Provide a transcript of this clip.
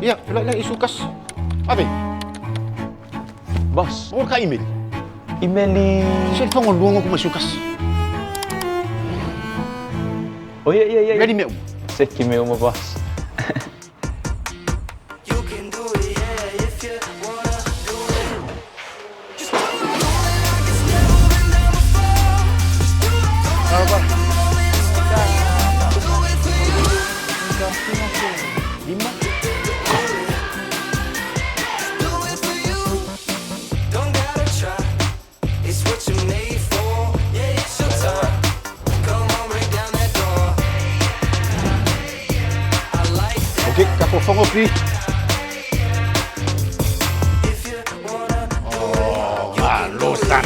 Iya, lagi isukas. Apa? Boss, Mau ka email? email ni... Cellphone ngondong aku masukas. Oh iya. Ready meu. Säkert med om boss. Apa? Lima. Okey, kapal fong kopi. Oh, halusan.